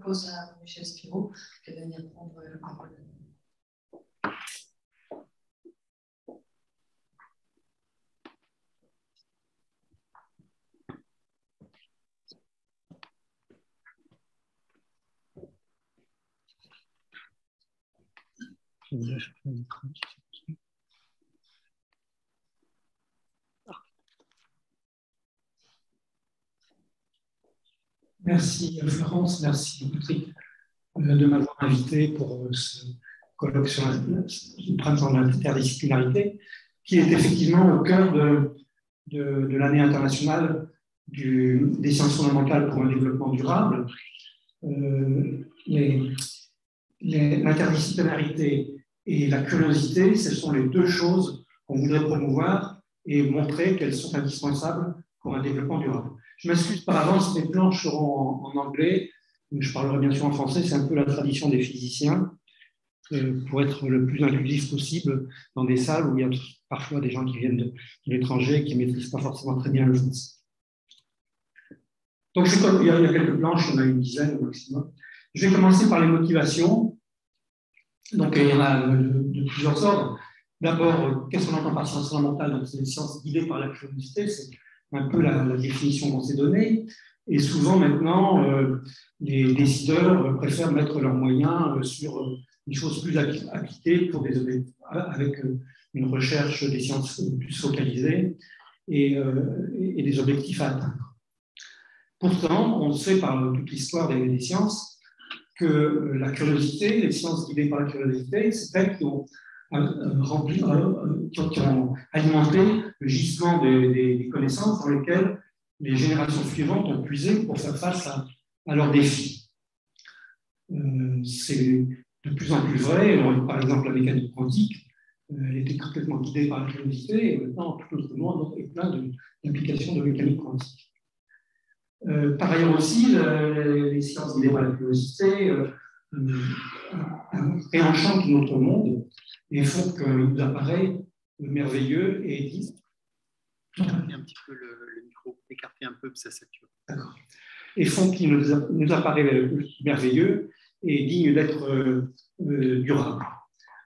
propose à Michel Spiro de venir prendre la parole. Merci Florence, merci Patrick de m'avoir invité pour ce colloque sur le printemps de l'interdisciplinarité, qui est effectivement au cœur de l'année internationale des sciences fondamentales pour un développement durable. L'interdisciplinarité et la curiosité, ce sont les deux choses qu'on voudrait promouvoir et montrer qu'elles sont indispensables pour un développement durable. Je m'excuse par avance, mes planches seront en anglais, je parlerai bien sûr en français, c'est un peu la tradition des physiciens, pour être le plus inclusif possible dans des salles où il y a parfois des gens qui viennent de l'étranger et qui ne maîtrisent pas forcément très bien le français. Donc il y a quelques planches, il y en a une dizaine au maximum. Je vais commencer par les motivations. Donc il y en a de plusieurs ordres. D'abord, qu'est-ce qu'on entend par sciences fondamentales? Donc c'est une science guidée par la curiosité, c'est un peu la définition qu'on s'est donnée. Et souvent, maintenant, les décideurs préfèrent mettre leurs moyens sur des choses plus appliquées pour avec une recherche des sciences plus focalisées et des objectifs à atteindre. Pourtant, on sait par toute l'histoire des sciences que la curiosité, les sciences guidées par la curiosité, c'est elles qui ont alimenté le gisement des connaissances dans lesquelles les générations suivantes ont puisé pour faire face à leurs défis. C'est de plus en plus vrai. Par exemple, la mécanique quantique, elle était complètement guidée par la curiosité, et maintenant, tout notre monde est plein d'implications de mécanique quantique. Par ailleurs aussi, les sciences guidées par la curiosité réenchantent notre monde et font qu'il nous apparaît merveilleux et dit. Écartez un petit peu le micro, écartez un peu, ça sature. D'accord. Et font qu'il nous apparaît merveilleux et digne d'être durable.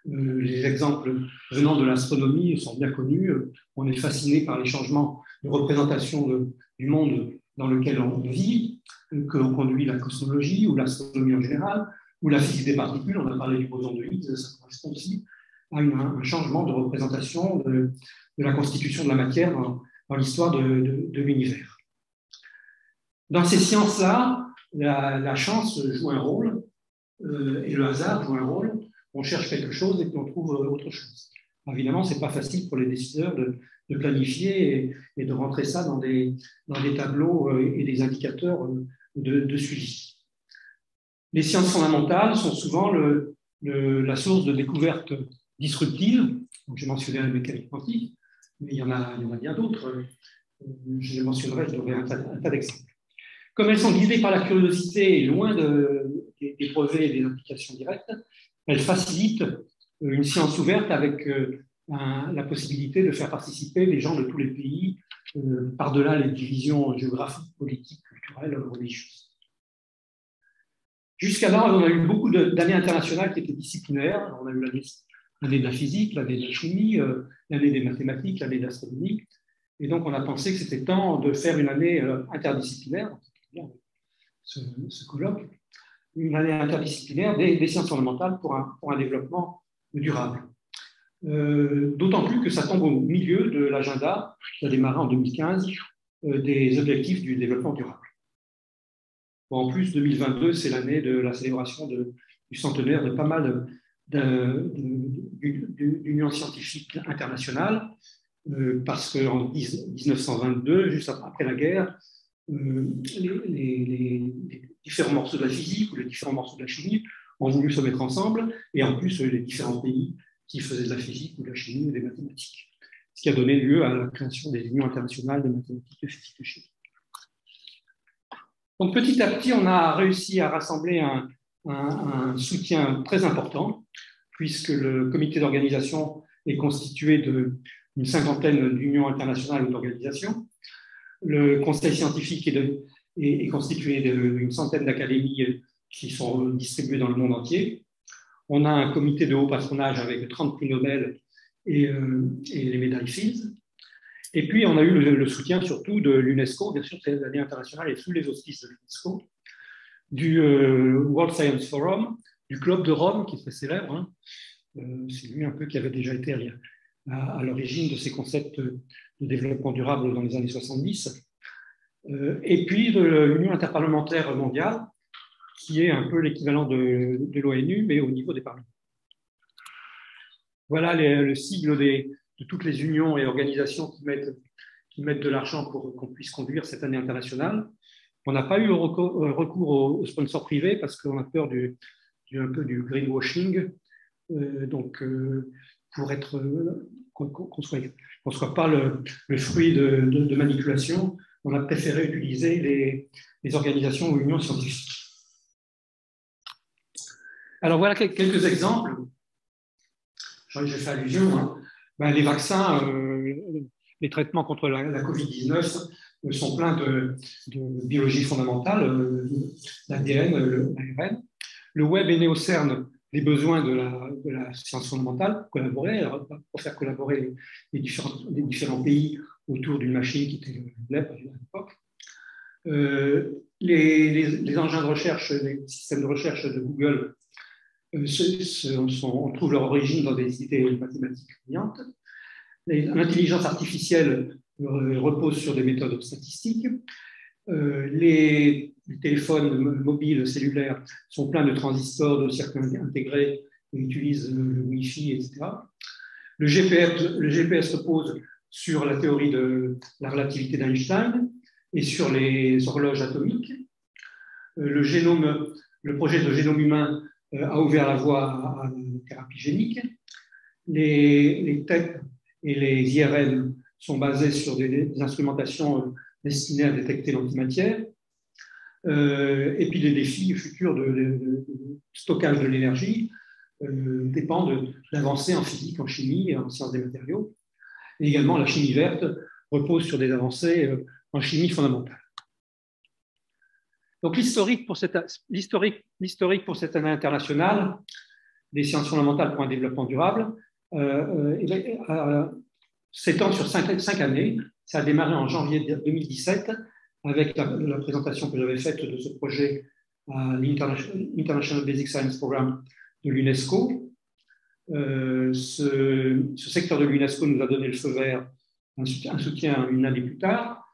Les exemples venant de l'astronomie sont bien connus. On est fasciné par les changements de représentation du monde dans lequel on vit, que l'on conduit la cosmologie ou l'astronomie en général, ou la physique des particules. On a parlé du boson de Higgs, ça correspond aussi à un changement de représentation de la constitution de la matière dans l'histoire de l'univers. Dans ces sciences-là, la chance joue un rôle et le hasard joue un rôle. On cherche quelque chose et puis on trouve autre chose. Évidemment, ce n'est pas facile pour les décideurs de planifier et de rentrer ça dans des tableaux et des indicateurs de suivi. Les sciences fondamentales sont souvent la source de découvertes disruptives. J'ai mentionné la mécanique quantique, mais il y en a bien d'autres. Je les mentionnerai, je donnerai un tas d'exemples. Comme elles sont guidées par la curiosité et loin des brevets et des applications directes, elles facilitent une science ouverte avec la possibilité de faire participer les gens de tous les pays par-delà les divisions géographiques, politiques, culturelles, religieuses. Jusqu'alors, on a eu beaucoup d'années internationales qui étaient disciplinaires. On a eu l'année de la physique, l'année de la chimie, l'année des mathématiques, l'année de l'astronomie. Et donc, on a pensé que c'était temps de faire une année interdisciplinaire, ce colloque, une année interdisciplinaire des sciences fondamentales pour un développement durable. D'autant plus que ça tombe au milieu de l'agenda qui a démarré en 2015 des objectifs du développement durable. Bon, en plus, 2022, c'est l'année de la célébration du centenaire de pas mal d'unions scientifiques internationales, parce qu'en 1922, juste après la guerre, les différents morceaux de la physique ou les différents morceaux de la chimie ont voulu se mettre ensemble, et en plus, les différents pays qui faisaient de la physique ou de la chimie ou des mathématiques, ce qui a donné lieu à la création des unions internationales de mathématiques, de physique et de chimie. Donc petit à petit, on a réussi à rassembler un soutien très important, puisque le comité d'organisation est constitué d'une cinquantaine d'unions internationales ou d'organisations. Le conseil scientifique est constitué d'une centaine d'académies qui sont distribués dans le monde entier. On a un comité de haut patronage avec 30 prix Nobel et les médailles Fields. Et puis, on a eu le soutien surtout de l'UNESCO, bien sûr, c'est l'année internationale et sous les auspices de l'UNESCO, du World Science Forum, du Club de Rome, qui est très célèbre. Hein. C'est lui un peu qui avait déjà été à l'origine de ces concepts de développement durable dans les années 70. Et puis de l'Union interparlementaire mondiale, qui est un peu l'équivalent de l'ONU, mais au niveau des parlements. Voilà le sigle de toutes les unions et organisations qui mettent de l'argent pour qu'on puisse conduire cette année internationale. On n'a pas eu recours aux sponsors privés parce qu'on a peur un peu du greenwashing. Donc, pour être qu'on ne soit pas le fruit de manipulation, on a préféré utiliser les organisations ou unions scientifiques. Alors, voilà quelques exemples. J'ai fait allusion. Hein. Ben, les vaccins, les traitements contre la Covid-19 sont pleins de biologie fondamentale, l'ADN, l'ARN. Le web est né au CERN des besoins de la science fondamentale, pour faire collaborer les différents pays autour d'une machine qui était le web à l'époque. Les engins de recherche, les systèmes de recherche de Google, on trouve leur origine dans des idées mathématiques brillantes. L'intelligence artificielle repose sur des méthodes statistiques. Les téléphones mobiles cellulaires sont pleins de transistors, de circuits intégrés et utilisent le Wi-Fi, etc. Le GPS repose sur la théorie de la relativité d'Einstein et sur les horloges atomiques. Le projet de génome humain a ouvert la voie à la thérapie génique. Les TEP et les IRM sont basés sur des instrumentations destinées à détecter l'antimatière. Et puis les défis futurs de stockage de l'énergie dépendent d'avancées en physique, en chimie et en sciences des matériaux. Et également, la chimie verte repose sur des avancées en chimie fondamentale. Donc l'historique pour cette année internationale des sciences fondamentales pour un développement durable s'étend sur 5 années. Ça a démarré en janvier 2017 avec la présentation que j'avais faite de ce projet à l'International Basic Science Program de l'UNESCO. Ce secteur de l'UNESCO nous a donné le feu vert, un soutien une année plus tard,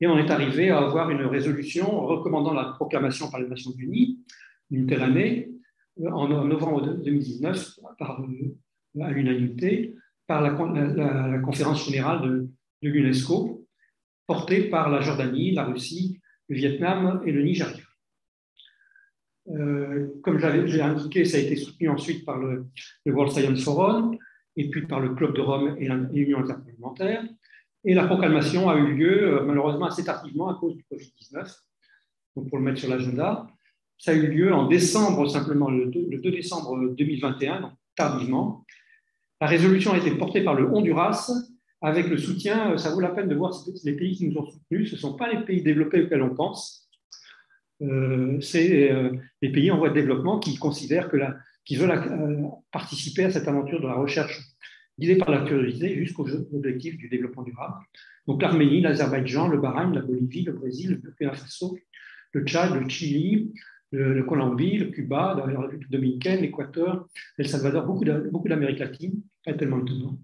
et on est arrivé à avoir une résolution recommandant la proclamation par les Nations Unies d'une telle année en novembre 2019 à l'unanimité par la conférence générale de l'UNESCO, portée par la Jordanie, la Russie, le Vietnam et le Nigeria. Comme j'ai indiqué, ça a été soutenu ensuite par le World Science Forum et puis par le Club de Rome et l'Union interparlementaire. Et la proclamation a eu lieu malheureusement assez tardivement à cause du Covid-19. Donc pour le mettre sur l'agenda, ça a eu lieu en décembre, simplement le 2 décembre 2021, donc tardivement. La résolution a été portée par le Honduras avec le soutien, ça vaut la peine de voir les pays qui nous ont soutenus, ce ne sont pas les pays développés auxquels on pense, c'est les pays en voie de développement qui considèrent qu'ils veulent participer à cette aventure de la recherche guidée par la curiosité jusqu'aux objectifs du développement durable. Donc l'Arménie, l'Azerbaïdjan, le Bahreïn, la Bolivie, le Brésil, le Burkina Faso, le Tchad, le Chili, le Colombie, le Cuba, la République dominicaine, l'Équateur, El Salvador, beaucoup d'Amérique latine, pas tellement étonnant.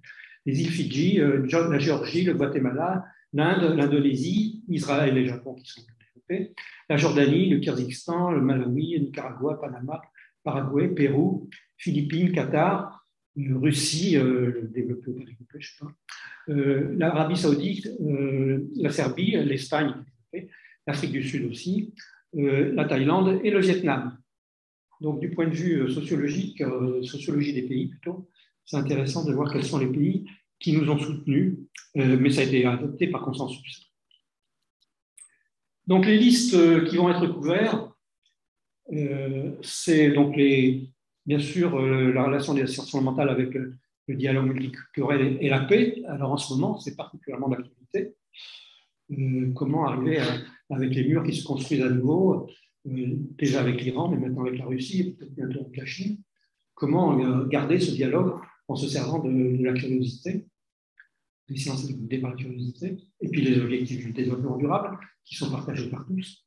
Les îles Fidji, la Géorgie, le Guatemala, l'Inde, l'Indonésie, Israël et le Japon qui sont développés, la Jordanie, le Kyrgyzstan, le Malawi, le Nicaragua, Panama, Paraguay, Pérou, Philippines, Qatar, Russie, développé ou pas développé, je ne sais pas, l'Arabie Saoudite, la Serbie, l'Espagne, l'Afrique du Sud aussi, la Thaïlande et le Vietnam. Donc, du point de vue sociologique, sociologie des pays plutôt, c'est intéressant de voir quels sont les pays qui nous ont soutenus, mais ça a été adopté par consensus. Donc, les listes qui vont être couvertes, c'est donc bien sûr la relation des sciences fondamentales avec le dialogue multiculturel et la paix. Alors, en ce moment, c'est particulièrement d'actualité. Comment arriver avec les murs qui se construisent à nouveau, déjà avec l'Iran, mais maintenant avec la Russie, et peut-être bientôt avec la Chine. Comment garder ce dialogue en se servant de la curiosité, des sciences guidées par la curiosité, et puis les objectifs du développement durable qui sont partagés par tous.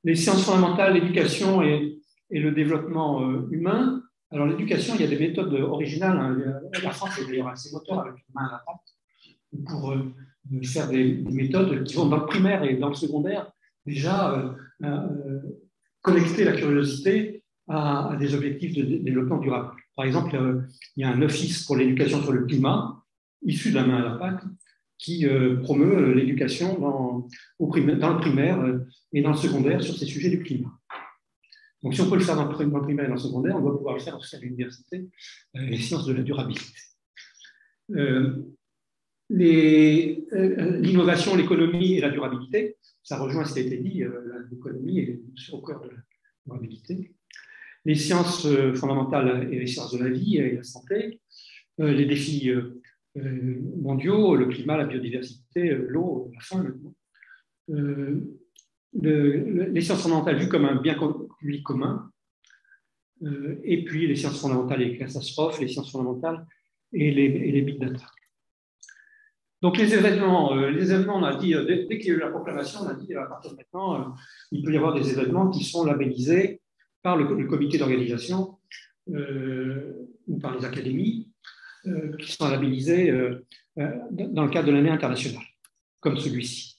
Les sciences fondamentales, l'éducation et le développement humain. Alors l'éducation, il y a des méthodes originales. Hein. La France est d'ailleurs assez moteur avec la main à la pâte pour faire des méthodes qui vont dans le primaire et dans le secondaire déjà connecter la curiosité à des objectifs de développement durable. Par exemple, il y a un office pour l'éducation sur le climat, issu de la main à la pâte, qui promeut l'éducation dans le primaire et dans le secondaire sur ces sujets du climat. Donc, si on peut le faire dans le primaire et dans le secondaire, on doit pouvoir le faire aussi à l'université, les sciences de la durabilité. L'innovation, l'économie et la durabilité, ça rejoint ce qui a été dit, l'économie est au cœur de la durabilité. Les sciences fondamentales et les sciences de la vie et la santé, les défis mondiaux, le climat, la biodiversité, l'eau, la faim, les sciences fondamentales vues comme un bien public commun, et puis les sciences fondamentales et les catastrophes, les sciences fondamentales et les big data. Donc les événements, on a dit, dès qu'il y a eu la proclamation, on a dit à partir de maintenant, il peut y avoir des événements qui sont labellisés par le comité d'organisation ou par les académies, qui sont labellisés dans le cadre de l'année internationale, comme celui-ci.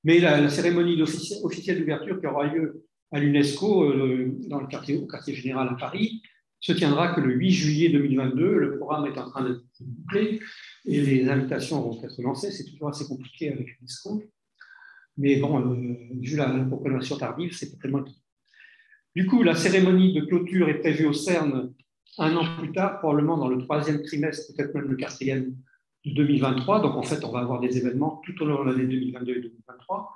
Mais la cérémonie officielle d'ouverture qui aura lieu à l'UNESCO au quartier général à Paris se tiendra que le 8 juillet 2022. Le programme est en train d'être bouclé et les invitations vont être lancées. C'est toujours assez compliqué avec l'UNESCO. Mais bon, vu la proclamation tardive, c'est pas tellement. Du coup, la cérémonie de clôture est prévue au CERN un an plus tard, probablement dans le 3e trimestre, peut-être même le 4e de 2023. Donc, en fait, on va avoir des événements tout au long de l'année 2022 et 2023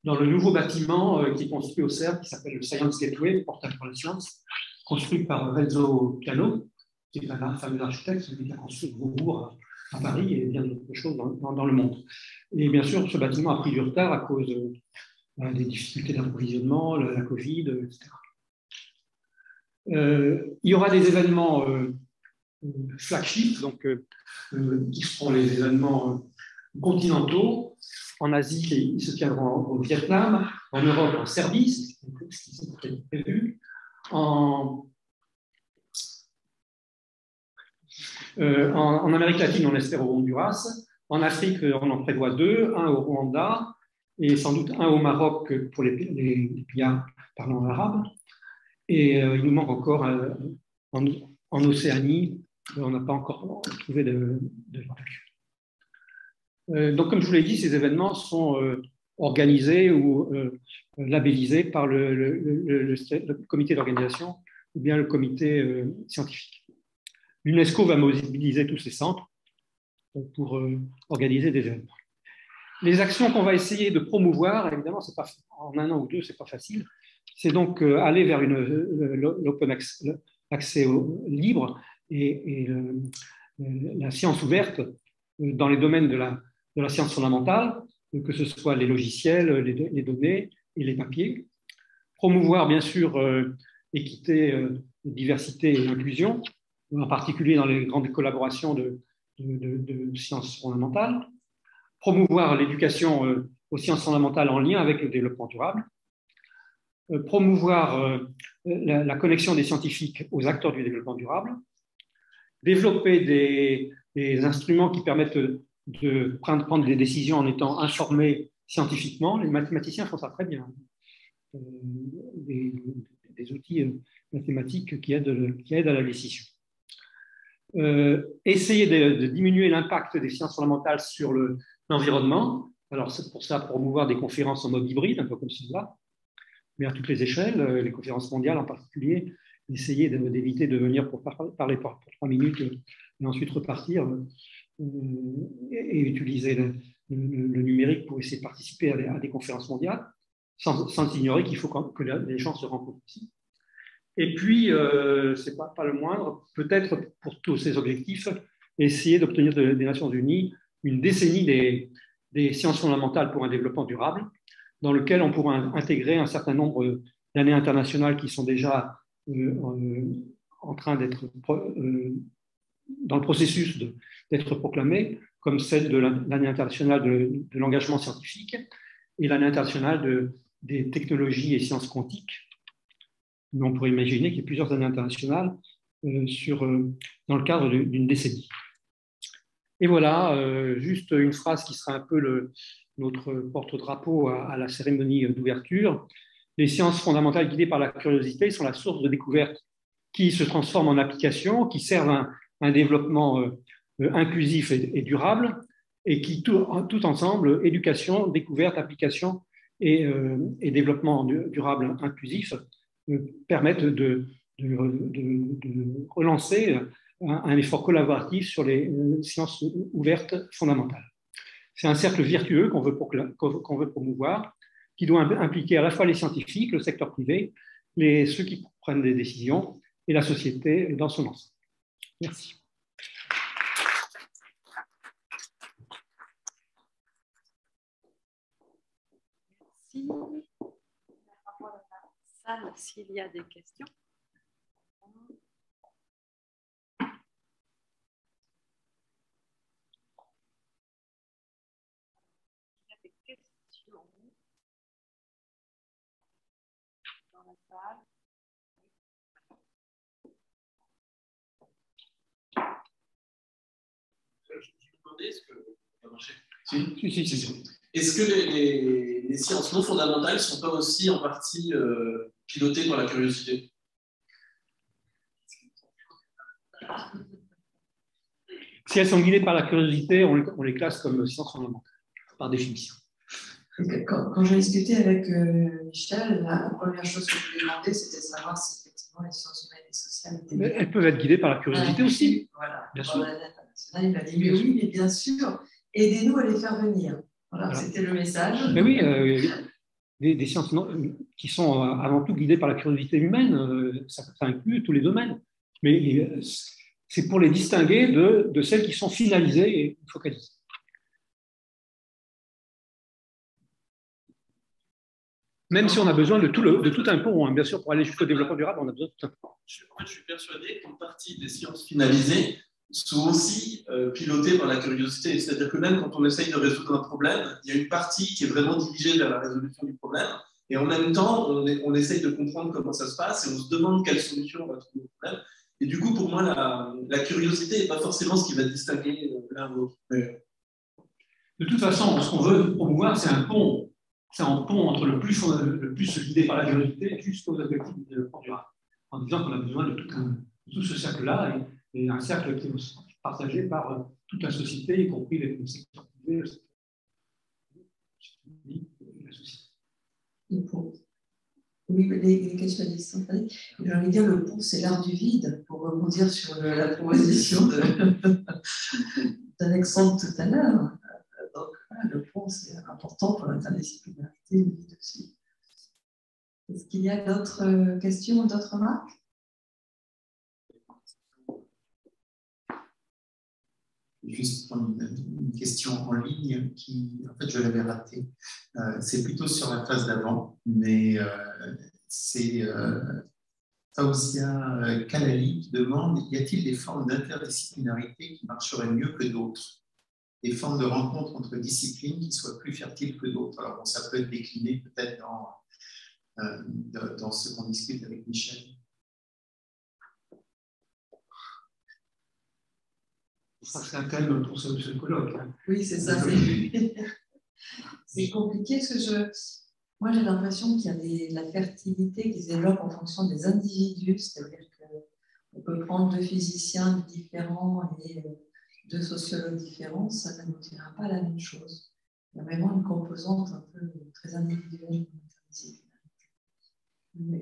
dans le nouveau bâtiment qui est construit au CERN, qui s'appelle le Science Gateway, portail pour la science, construit par Renzo Piano, qui est un fameux architecte, celui qui a construit le Beaubourg à Paris et bien d'autres choses dans le monde. Et bien sûr, ce bâtiment a pris du retard à cause des difficultés d'approvisionnement, la Covid, etc. Il y aura des événements flagship, donc qui seront les événements continentaux. En Asie, ils se tiendront au Vietnam, en Europe, en Serbie, c'est ce qui est prévu. En Amérique latine, on espère au Honduras. En Afrique, on en prévoit 2, un au Rwanda et sans doute un au Maroc pour les pays parlant arabe. Et il nous manque encore en Océanie, on n'a pas encore trouvé de donc, comme je vous l'ai dit, ces événements sont organisés ou labellisés par le comité d'organisation ou bien le comité scientifique. L'UNESCO va mobiliser tous ces centres pour organiser des événements. Les actions qu'on va essayer de promouvoir, évidemment, c'est pas, en un an ou deux, ce n'est pas facile, c'est donc aller vers l'open accès libre et la science ouverte dans les domaines de la science fondamentale, que ce soit les logiciels, les données et les papiers. Promouvoir, bien sûr, équité, diversité et inclusion, en particulier dans les grandes collaborations de sciences fondamentales. Promouvoir l'éducation aux sciences fondamentales en lien avec le développement durable. Promouvoir la connexion des scientifiques aux acteurs du développement durable. Développer des instruments qui permettent de prendre des décisions en étant informés scientifiquement. Les mathématiciens font ça très bien. Des outils mathématiques qui aident à la décision. Essayer de diminuer l'impact des sciences fondamentales sur l'environnement. Alors, c'est pour ça promouvoir des conférences en mode hybride, un peu comme celle-là, mais à toutes les échelles, les conférences mondiales en particulier. Essayer d'éviter de venir pour parler pour 3 minutes et ensuite repartir et utiliser le numérique pour essayer de participer à des conférences mondiales, sans ignorer qu'il faut que les gens se rencontrent ici. Et puis, ce n'est pas le moindre, peut-être pour tous ces objectifs, essayer d'obtenir des Nations Unies une décennie des sciences fondamentales pour un développement durable, dans lequel on pourra intégrer un certain nombre d'années internationales qui sont déjà en train d'être dans le processus d'être proclamées, comme celle de l'année internationale de l'engagement scientifique et l'année internationale des technologies et sciences quantiques. Mais on pourrait imaginer qu'il y ait plusieurs années internationales dans le cadre d'une décennie. Et voilà, juste une phrase qui sera un peu notre porte-drapeau à la cérémonie d'ouverture. Les sciences fondamentales guidées par la curiosité sont la source de découvertes qui se transforment en applications, qui servent un développement inclusif et durable, et qui, tout ensemble, éducation, découverte, application et développement durable inclusif, permettent de relancer un effort collaboratif sur les sciences ouvertes fondamentales. C'est un cercle vertueux qu'on veut promouvoir, qui doit impliquer à la fois les scientifiques, le secteur privé, ceux qui prennent des décisions et la société dans son ensemble. Merci. Merci. Par rapport à la salle, s'il y a des questions. Il y a des questions dans la salle. Je me demandais, est-ce que ça marchait ? Si. Est-ce que les sciences non fondamentales ne sont pas aussi en partie pilotées par la curiosité ? Si elles sont guidées par la curiosité, on les classe comme sciences fondamentales, par définition. Quand j'ai discuté avec Michel, la première chose que je lui ai demandé, c'était de savoir si effectivement les sciences humaines et sociales étaient. Mais elles peuvent être guidées par la curiosité aussi. Voilà. Bien sûr. Il m'a dit, mais oui, mais bien sûr, aidez-nous à les faire venir. Voilà. C'était le message. Mais oui, des sciences qui sont avant tout guidées par la curiosité humaine, ça inclut tous les domaines. Mais c'est pour les distinguer de celles qui sont finalisées et focalisées. Même si on a besoin de tout un pont, hein. Bien sûr, pour aller jusqu'au développement durable, on a besoin de tout un pont. Je suis persuadé qu'une partie des sciences finalisées sont aussi pilotées par la curiosité. C'est-à-dire que même quand on essaye de résoudre un problème, il y a une partie qui est vraiment dirigée vers la résolution du problème, et en même temps, on essaye de comprendre comment ça se passe, et on se demande quelle solution on va trouver au problème. Et du coup, pour moi, la curiosité n'est pas forcément ce qui va distinguer l'un ou l'autre. Mais... De toute façon, ce qu'on veut promouvoir, c'est un pont. C'est un pont entre le plus guidé par la curiosité jusqu'aux objectifs du développement durable, en disant qu'on a besoin de tout ce cercle-là, et un cercle qui est partagé par toute la société, y compris les secteurs privés, la société. Oui, les questions instantanées. J'ai envie de dire, le pont, c'est l'art du vide, pour rebondir sur la proposition d'Alexandre tout à l'heure. Donc, voilà, le pont, c'est important pour l'interdisciplinarité, le vide aussi. Est-ce qu'il y a d'autres questions, d'autres remarques? Juste une question en ligne qui, en fait, je l'avais ratée. C'est plutôt sur la phase d'avant, mais c'est Faouzia Kalali qui demande: y a-t-il des formes d'interdisciplinarité qui marcheraient mieux que d'autres? Des formes de rencontres entre disciplines qui soient plus fertiles que d'autres? Alors, bon, ça peut être décliné peut-être dans ce qu'on discute avec Michel. Ça, c'est un thème pour ce colloque. Oui, c'est ça. C'est compliqué parce que moi, j'ai l'impression qu'il y a de la fertilité qui se développe en fonction des individus. C'est-à-dire qu'on peut prendre deux physiciens différents et deux sociologues différents, ça ne nous dira pas la même chose. Il y a vraiment une composante un peu très individuelle.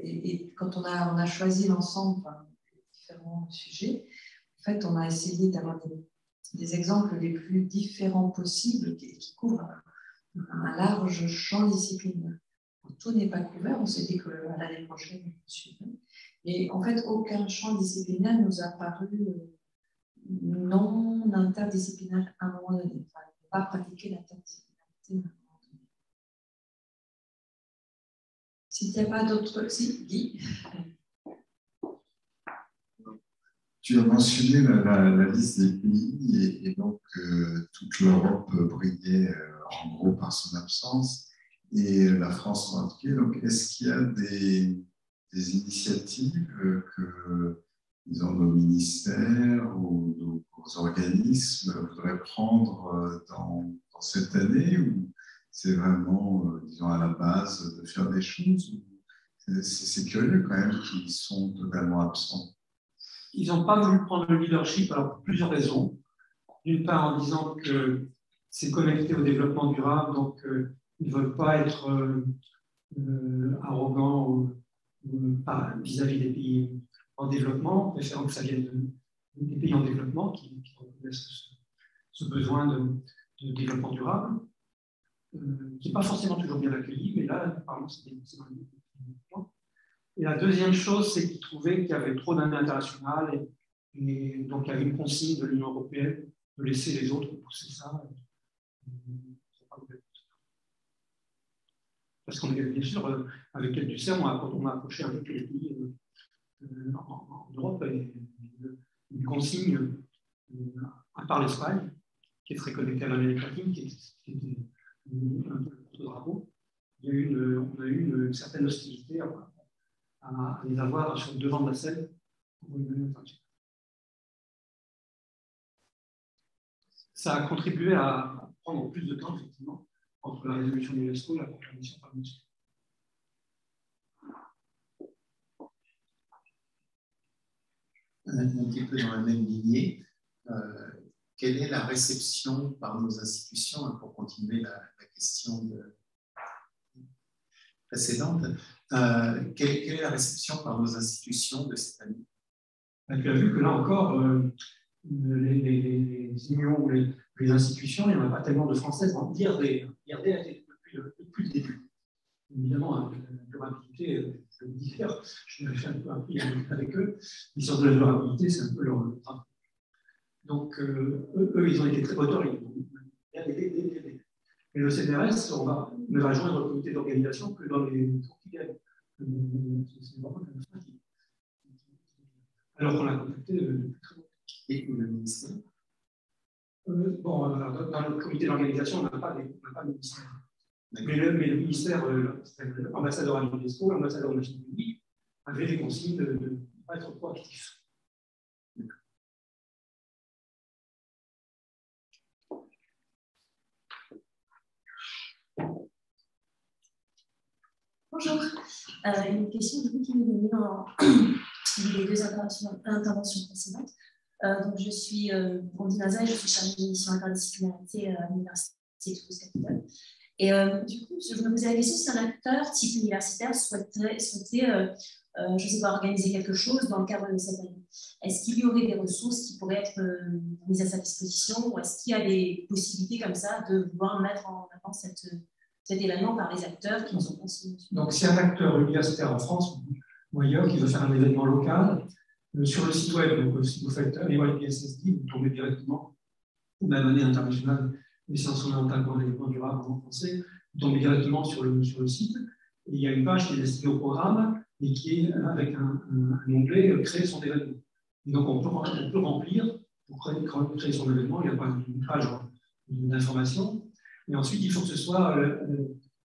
Et quand on a choisi l'ensemble des différents sujets, en fait, on a essayé d'avoir des exemples les plus différents possibles qui couvrent un large champ disciplinaire. Tout n'est pas couvert, on s'est dit que l'année prochaine, on suivrait. Et en fait, aucun champ disciplinaire nous a paru non interdisciplinaire à un moment donné. Enfin, on ne peut pas pratiquer l'interdisciplinarité à un moment donné. S'il n'y a pas d'autres... Si, Guy. Tu as mentionné la liste des pays et donc toute l'Europe brillait en gros par son absence et la France en particulier. Donc, est-ce qu'il y a des initiatives que disons, nos ministères ou nos organismes voudraient prendre dans cette année ou c'est vraiment, disons, à la base de faire des choses? C'est curieux quand même qu'ils sont totalement absents. Ils n'ont pas voulu prendre le leadership alors, pour plusieurs raisons. D'une part, en disant que c'est connecté au développement durable, donc ils ne veulent pas être arrogants vis-à-vis des pays en développement, préférant que ça vienne des pays en développement qui reconnaissent ce besoin de développement durable, qui n'est pas forcément toujours bien accueilli, mais là, apparemment, c'est dans le développement. Et la deuxième chose, c'est qu'ils trouvaient qu'il y avait trop d'années internationales et donc il y avait une consigne de l'Union européenne de laisser les autres pousser ça. Parce qu'on est bien sûr, avec l'aide du CERN, on a approché un peu tous les pays en Europe et une consigne, à part l'Espagne, qui est très connectée à l'Amérique latine, qui était un peu le porte-drapeau. On a eu une certaine hostilité à les avoir sur le devant de la scène pour une année internationale. Ça a contribué à prendre plus de temps, effectivement, entre la résolution de l'UNESCO et la proclamation par l'UNESCO. Un petit peu dans la même lignée, quelle est la réception par nos institutions, pour continuer la question précédente, quelle est la réception par nos institutions de cette année? Tu as vu que là encore, les unions ou les institutions, il n'y en a pas tellement de françaises. L'IRD a été depuis le début. Évidemment, la durabilité, je le dis hier, je fait un peu appris avec eux. L'histoire de la durabilité, c'est un peu leur travail. Donc, eux, ils ont été très moteurs, ils ont bien aidé. Et le CNRS ne va joindre le comité d'organisation que dans les jours qui viennent. C'est vraiment comme ça. Alors qu'on l'a contacté depuis très longtemps. Et le ministère dans le comité d'organisation, on n'a pas de ministère. Mais le ministère, l'ambassadeur à l'UNESCO, l'ambassadeur aux Nations Unies, avait des consignes de ne pas être proactif. Bonjour. Une question qui m'est venue dans les deux interventions précédentes. Donc, je suis Brandi Naza et je suis chargée de mission interdisciplinarité à l'Université de Toulouse-Capitole. Et du coup, je me posais la question si un acteur type universitaire souhaitait je ne sais pas, organiser quelque chose dans le cadre de cette année. Est-ce qu'il y aurait des ressources qui pourraient être mises à sa disposition ou est-ce qu'il y a des possibilités comme ça de vouloir mettre en avant cet événement par les acteurs qui sont concernés? Donc, si un acteur universitaire en France ou ailleurs qui veut faire un événement local, sur le site web, donc si vous faites EYPSSD, vous tombez directement, ou même année internationale des sciences fondamentales pour le développement durable en français, vous tombez directement sur le site. Et il y a une page qui est destinée au programme et qui est avec un onglet créer son événement. Et donc on peut remplir pour créer son événement, il y a pas une page d'information. Et ensuite, il faut que ce soit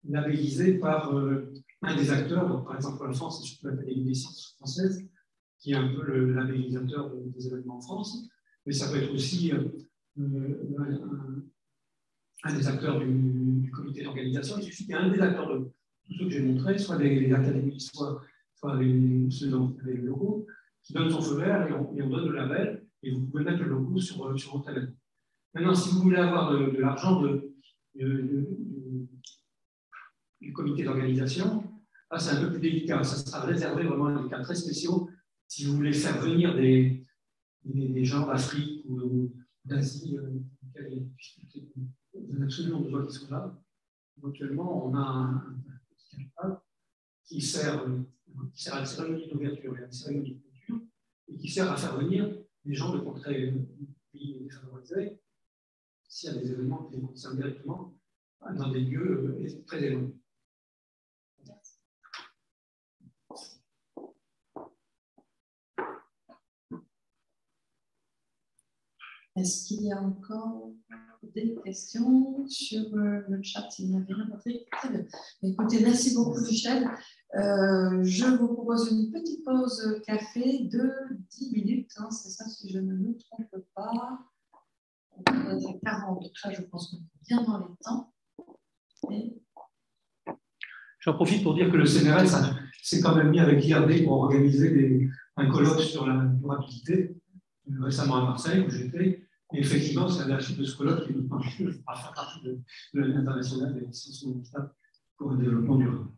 labellisé par un des acteurs. Donc, par exemple, en France, c'est surtout l'Académie des sciences françaises, qui est un peu le labellisateur des événements en France. Mais ça peut être aussi un des acteurs du comité d'organisation. Il suffit qu'un des acteurs de tous ceux que j'ai montrés, soit les académies, soit ceux dont vous avez le logo, qui donne son feu vert et on donne le label et vous pouvez mettre le logo sur votre événement. Maintenant, si vous voulez avoir de l'argent du comité d'organisation, là c'est un peu plus délicat. Ça sera réservé vraiment à des cas très spéciaux. Si vous voulez faire venir des gens d'Afrique ou d'Asie, vous avez absolument besoin qu'ils soient là. Actuellement, on a un petit capital qui sert à la cérémonie d'ouverture et à la cérémonie de clôture et qui sert à faire venir des gens de pays défavorisés s'il y a des événements qui les concernent directement dans des lieux très éloignés. Est-ce qu'il y a encore des questions sur le chat? Il n'y a rien, Patrick. Très bien. Écoutez, merci beaucoup, Michel. Je vous propose une petite pause café de 10 minutes. Hein, c'est ça, si je ne me trompe pas. On va dire 40. Ça, je pense qu'on est bien dans les temps. Et... J'en profite pour dire que le CNRS s'est quand même mis avec l'IRD pour organiser un colloque sur la durabilité récemment à Marseille, où j'étais. Et effectivement, c'est à la suite de ce colloque qui nous penche à faire partie de l'international des sciences humanitaires pour le développement durable.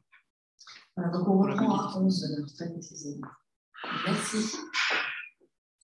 Voilà, donc on reprend à 11h, très précisément. Merci.